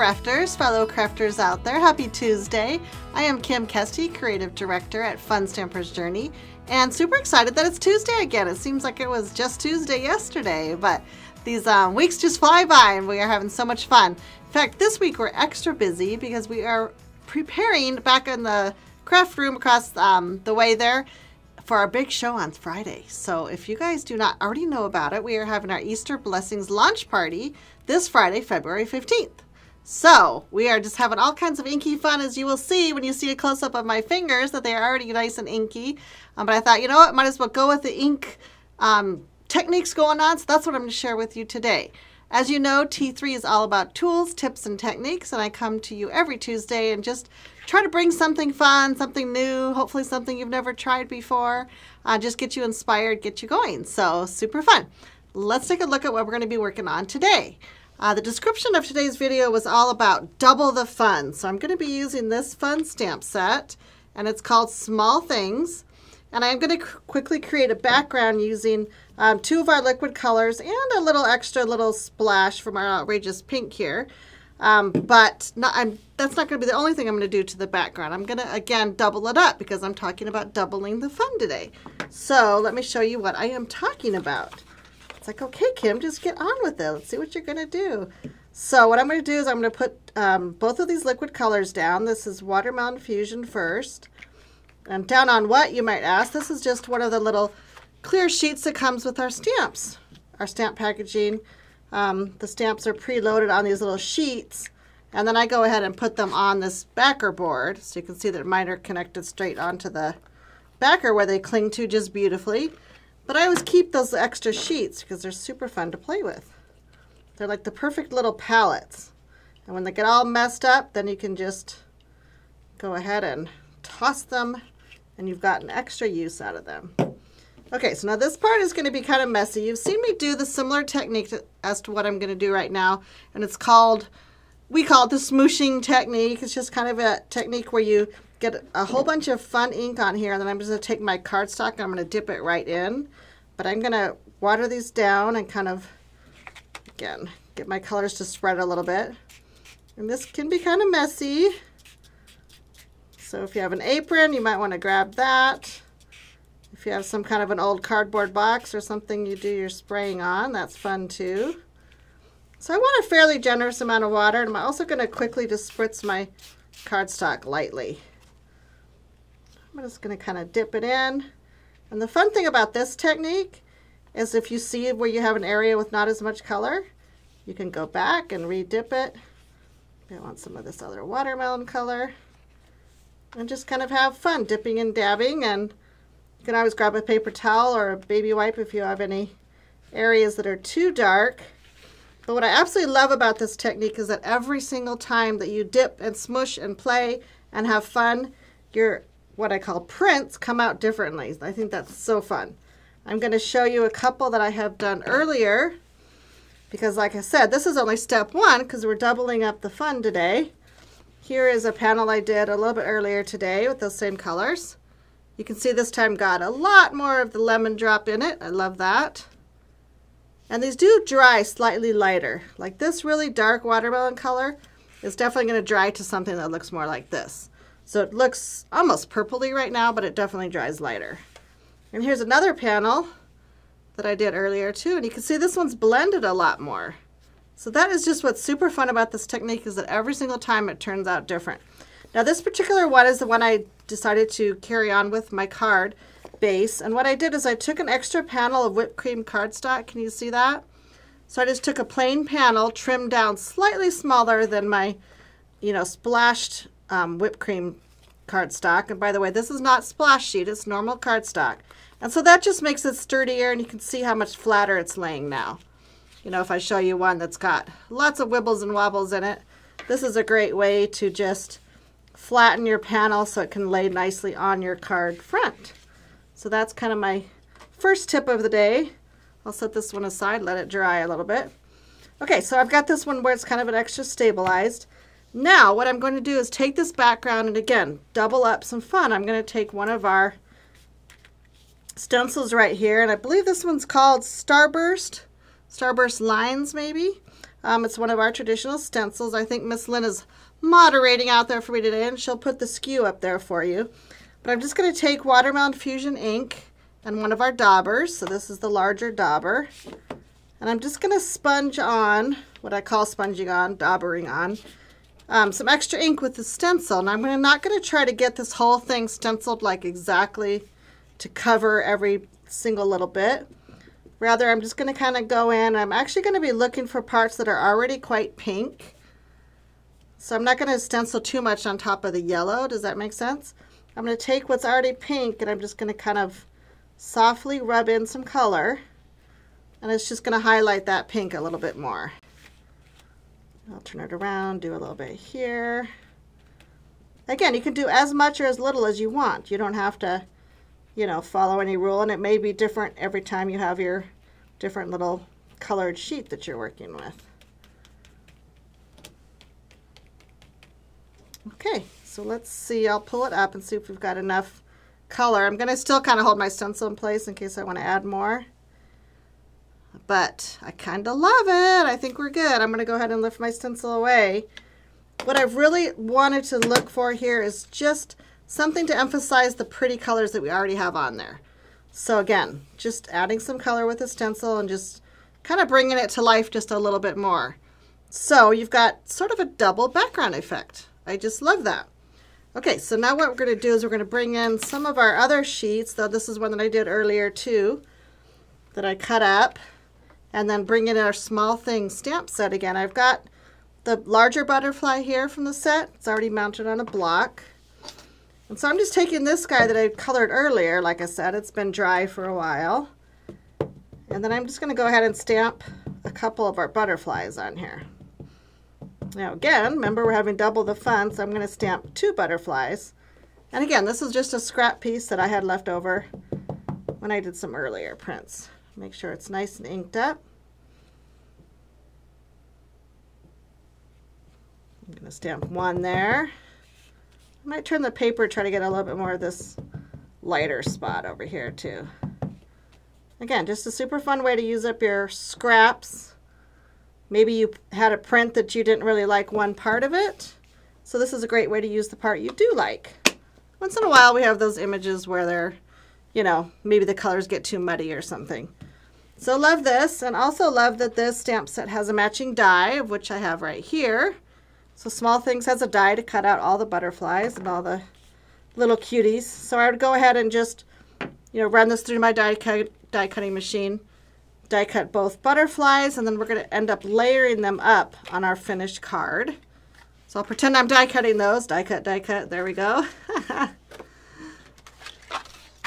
crafters, fellow crafters out there. Happy Tuesday. I am Kim Kesti, Creative Director at Fun Stamper's Journey, and super excited that it's Tuesday again. It seems like it was just Tuesday yesterday, but these weeks just fly by and we are having so much fun. In fact, this week we're extra busy because we are preparing back in the craft room across the way there for our big show on Friday. So if you guys do not already know about it, we are having our Easter Blessings launch party this Friday, February 15th. So we are just having all kinds of inky fun, as you will see when you see a close-up of my fingers, that they are already nice and inky. But I thought, you know what, might as well go with the ink techniques going on, so that's what I'm going to share with you today. As you know, T3 is all about tools, tips, and techniques, and I come to you every Tuesday and just try to bring something fun, something new, hopefully something you've never tried before, just get you inspired, get you going. So super fun. Let's take a look at what we're going to be working on today. The description of today's video was all about double the fun. So I'm going to be using this fun stamp set, and it's called Small Things. And I'm going to quickly create a background using two of our liquid colors and a little extra little splash from our outrageous pink here. But that's not going to be the only thing I'm going to do to the background. I'm going to, again, double it up because I'm talking about doubling the fun today. So let me show you what I am talking about. It's like, okay, Kim, just get on with it. Let's see what you're going to do. So what I'm going to do is I'm going to put both of these liquid colors down. This is Watermelon Fusion first. And down on what, you might ask? This is just one of the little clear sheets that comes with our stamps, our stamp packaging. The stamps are preloaded on these little sheets, and then I go ahead and put them on this backer board, so you can see that mine are connected straight onto the backer where they cling to just beautifully. But I always keep those extra sheets because they're super fun to play with. They're like the perfect little palettes, and when they get all messed up, then you can just go ahead and toss them, and you've gotten extra use out of them. Okay, so now this part is going to be kind of messy. You've seen me do the similar technique as to what I'm going to do right now, and it's called, we call it the smooshing technique. It's just kind of a technique where you get a whole bunch of fun ink on here, and then I'm just going to take my cardstock and I'm going to dip it right in. But I'm going to water these down and kind of, again, get my colors to spread a little bit. And this can be kind of messy. So if you have an apron, you might want to grab that. If you have some kind of an old cardboard box or something you do your spraying on, that's fun too. So I want a fairly generous amount of water, and I'm also going to quickly just spritz my cardstock lightly. I'm just going to kind of dip it in. And the fun thing about this technique is if you see where you have an area with not as much color, you can go back and re-dip it. I want some of this other watermelon color. And just kind of have fun dipping and dabbing, and you can always grab a paper towel or a baby wipe if you have any areas that are too dark. But what I absolutely love about this technique is that every single time that you dip and smush and play and have fun, your what I call prints come out differently. I think that's so fun. I'm going to show you a couple that I have done earlier because, like I said, this is only step one because we're doubling up the fun today. Here is a panel I did a little bit earlier today with those same colors. You can see this time got a lot more of the lemon drop in it. I love that. And these do dry slightly lighter. Like this really dark watermelon color is definitely going to dry to something that looks more like this. So it looks almost purpley right now, but it definitely dries lighter. And here's another panel that I did earlier too. And you can see this one's blended a lot more. So that is just what's super fun about this technique, is that every single time it turns out different. Now this particular one is the one I decided to carry on with my card base. And what I did is I took an extra panel of whipped cream cardstock. Can you see that? So I just took a plain panel, trimmed down slightly smaller than my, splashed whipped cream cardstock. And by the way, this is not splash sheet, it's normal cardstock. And so that just makes it sturdier, and you can see how much flatter it's laying now. If I show you one that's got lots of wibbles and wobbles in it, this is a great way to just flatten your panel so it can lay nicely on your card front. So that's kind of my first tip of the day. I'll set this one aside, let it dry a little bit. Okay, so I've got this one where it's kind of an extra stabilized. Now what I'm going to do is take this background and, again, double up some fun. I'm going to take one of our stencils right here, and I believe this one's called Starburst lines maybe, It's one of our traditional stencils. I think Miss Lynn is moderating out there for me today, and she'll put the SKU up there for you. But I'm just going to take Watermelon Fusion ink and one of our daubers. So this is the larger dauber. And I'm just going to sponge on, what I call sponging on, daubering on, some extra ink with the stencil. And I'm not going to try to get this whole thing stenciled like exactly to cover every single little bit. Rather, I'm just going to kind of go in. I'm actually going to be looking for parts that are already quite pink. So I'm not going to stencil too much on top of the yellow. Does that make sense? I'm going to take what's already pink and I'm just going to kind of softly rub in some color. And it's just going to highlight that pink a little bit more. I'll turn it around, do a little bit here. Again, you can do as much or as little as you want. You don't have to, you know, follow any rule, and it may be different every time you have your different little colored sheet that you're working with. Okay, so let's see. I'll pull it up and see if we've got enough color. I'm going to still kind of hold my stencil in place in case I want to add more. But I kind of love it. I think we're good. I'm going to go ahead and lift my stencil away. What I've really wanted to look for here is just something to emphasize the pretty colors that we already have on there. So again, just adding some color with the stencil and just kind of bringing it to life just a little bit more. So you've got sort of a double background effect. I just love that. Okay, so now what we're going to do is we're going to bring in some of our other sheets, though this is one that I did earlier too, that I cut up, and then bring in our small thing stamp set again. I've got the larger butterfly here from the set. It's already mounted on a block. And so I'm just taking this guy that I colored earlier. Like I said, it's been dry for a while. And then I'm just going to go ahead and stamp a couple of our butterflies on here. Now again, remember we're having double the fun, so I'm going to stamp 2 butterflies. And again, this is just a scrap piece that I had left over when I did some earlier prints. Make sure it's nice and inked up. I'm going to stamp 1 there. I might turn the paper, try to get a little bit more of this lighter spot over here too. Again, just a super fun way to use up your scraps. Maybe you had a print that you didn't really like one part of it. So this is a great way to use the part you do like. Once in a while we have those images where they're, you know, maybe the colors get too muddy or something. So love this, and also love that this stamp set has a matching die, of which I have right here. So Small Things has a die to cut out all the butterflies and all the little cuties. So I would go ahead and just, you know, run this through my die cutting machine, die cut both butterflies, and then we're going to end up layering them up on our finished card. So I'll pretend I'm die cutting those. Die cut, there we go.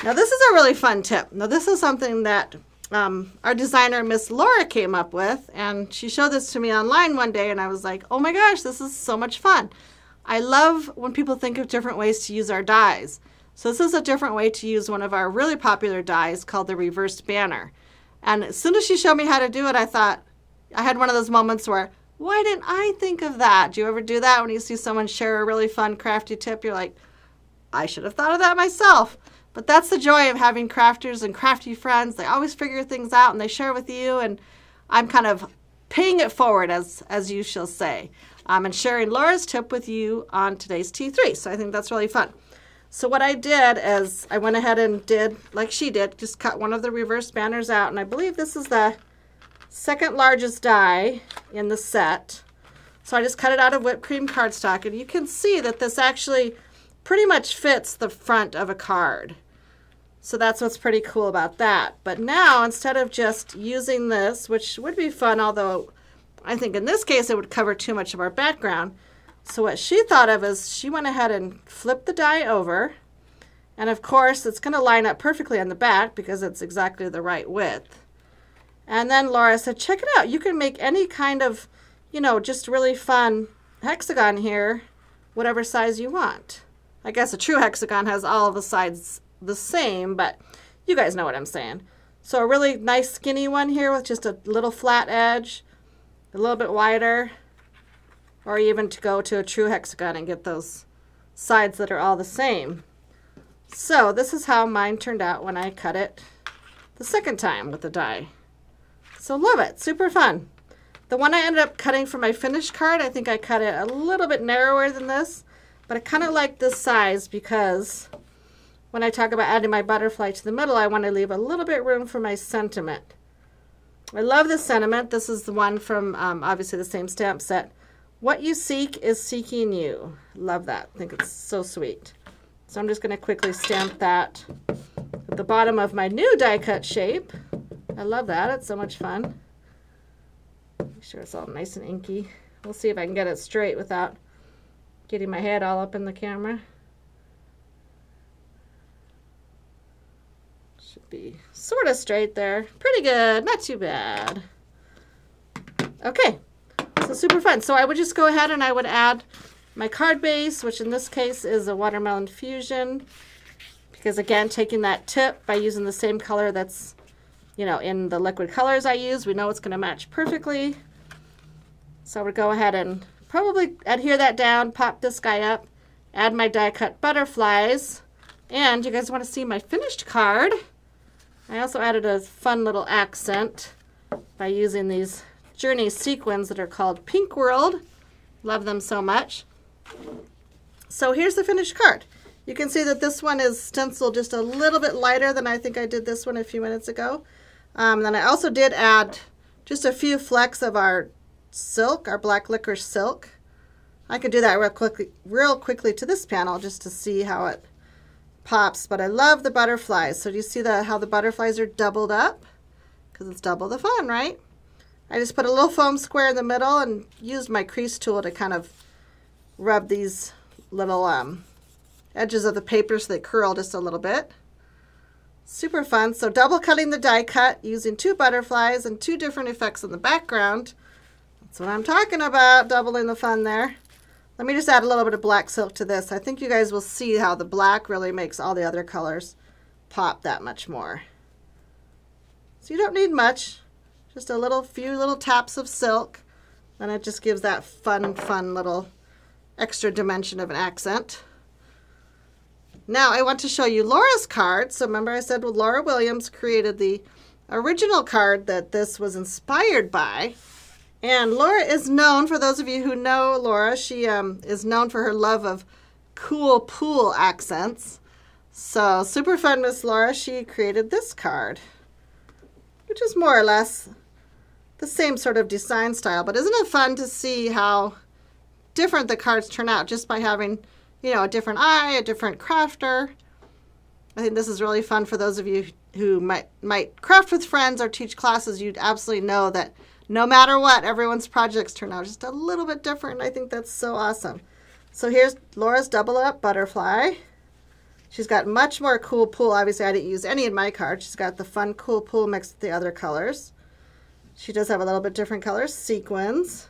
Now this is a really fun tip. Now this is something that our designer, Miss Laura, came up with, and she showed this to me online one day, and I was like, oh my gosh, this is so much fun. I love when people think of different ways to use our dies. So this is a different way to use one of our really popular dies called the reversed banner. And as soon as she showed me how to do it, I thought, I had one of those moments where, why didn't I think of that? Do you ever do that when you see someone share a really fun crafty tip? You're like, I should have thought of that myself. But that's the joy of having crafters and crafty friends. They always figure things out and they share with you, and I'm kind of paying it forward, as you shall say, and sharing Laura's tip with you on today's T3. So I think that's really fun. So what I did is I went ahead and did, like she did, just cut one of the reverse banners out, and I believe this is the second largest die in the set. So I just cut it out of whipped cream cardstock, and you can see that this actually pretty much fits the front of a card. So that's what's pretty cool about that. But now, instead of just using this, which would be fun, although I think in this case it would cover too much of our background. So what she thought of is she went ahead and flipped the die over. And of course, it's going to line up perfectly on the back because it's exactly the right width. And then Laura said, check it out. You can make any kind of, you know, just really fun hexagon here, whatever size you want. I guess a true hexagon has all of the sides the same, but you guys know what I'm saying. So a really nice skinny one here with just a little flat edge, a little bit wider, or even to go to a true hexagon and get those sides that are all the same. So this is how mine turned out when I cut it the second time with the die. So love it, super fun. The one I ended up cutting for my finished card, I think I cut it a little bit narrower than this, but I kind of like this size because when I talk about adding my butterfly to the middle, I want to leave a little bit room for my sentiment. I love this sentiment. This is the one from obviously the same stamp set. What you seek is seeking you. Love that. I think it's so sweet. So I'm just going to quickly stamp that at the bottom of my new die cut shape. I love that. It's so much fun. Make sure it's all nice and inky. We'll see if I can get it straight without getting my head all up in the camera. Should be sort of straight there. Pretty good, not too bad. Okay, so super fun. So I would just go ahead and I would add my card base, which in this case is a watermelon fusion, because again, taking that tip by using the same color that's, you know, in the liquid colors I use, we know it's going to match perfectly. So I would go ahead and probably adhere that down, pop this guy up, add my die cut butterflies, and you guys want to see my finished card. I also added a fun little accent by using these journey sequins that are called Pink World. Love them so much. So here's the finished card. You can see that this one is stenciled just a little bit lighter than I think I did this one a few minutes ago. Then I also did add just a few flecks of our silk, our black licorice silk. I could do that real quickly to this panel just to see how it pops, but I love the butterflies. So do you see how the butterflies are doubled up? Because it's double the fun, right? I just put a little foam square in the middle and used my crease tool to kind of rub these little edges of the paper so they curl just a little bit. Super fun. So double cutting the die cut using 2 butterflies and 2 different effects in the background. That's what I'm talking about, doubling the fun there. Let me just add a little bit of black silk to this. I think you guys will see how the black really makes all the other colors pop that much more. So you don't need much, just a few little taps of silk, and it just gives that fun little extra dimension of an accent. Now I want to show you Laura's card. So remember I said Laura Williams created the original card that this was inspired by. And Laura is known, for those of you who know Laura, she is known for her love of cool pool accents. So super fun, Miss Laura. She created this card, which is more or less the same sort of design style. But isn't it fun to see how different the cards turn out just by having, you know, a different eye, a different crafter. I think this is really fun for those of you who might craft with friends or teach classes. You'd absolutely know that no matter what, everyone's projects turn out just a little bit different. I think that's so awesome. So here's Laura's double up butterfly. She's got much more cool pool. Obviously, I didn't use any in my card. She's got the fun cool pool mixed with the other colors. She does have a little bit different colors, sequins.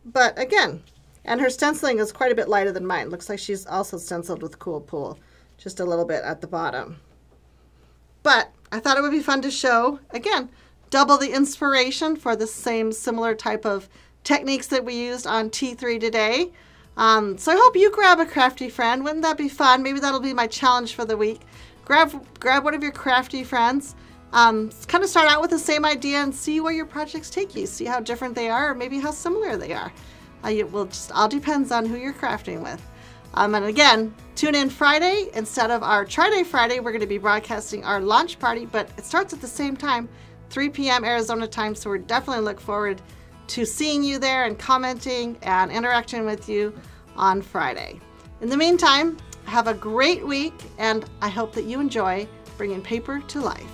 But again, and her stenciling is quite a bit lighter than mine. Looks like she's also stenciled with cool pool, just a little bit at the bottom. But I thought it would be fun to show, again, double the inspiration for the same similar type of techniques that we used on T3 today. So I hope you grab a crafty friend. Wouldn't that be fun? Maybe that'll be my challenge for the week. Grab one of your crafty friends. Kind of start out with the same idea and see where your projects take you. See how different they are or maybe how similar they are. It will just all depends on who you're crafting with. And again, tune in Friday. Instead of our Try-Day Friday, we're going to be broadcasting our launch party, but it starts at the same time, 3 p.m. Arizona time, so we're definitely look forward to seeing you there and commenting and interacting with you on Friday. In the meantime, have a great week, and I hope that you enjoy bringing paper to life.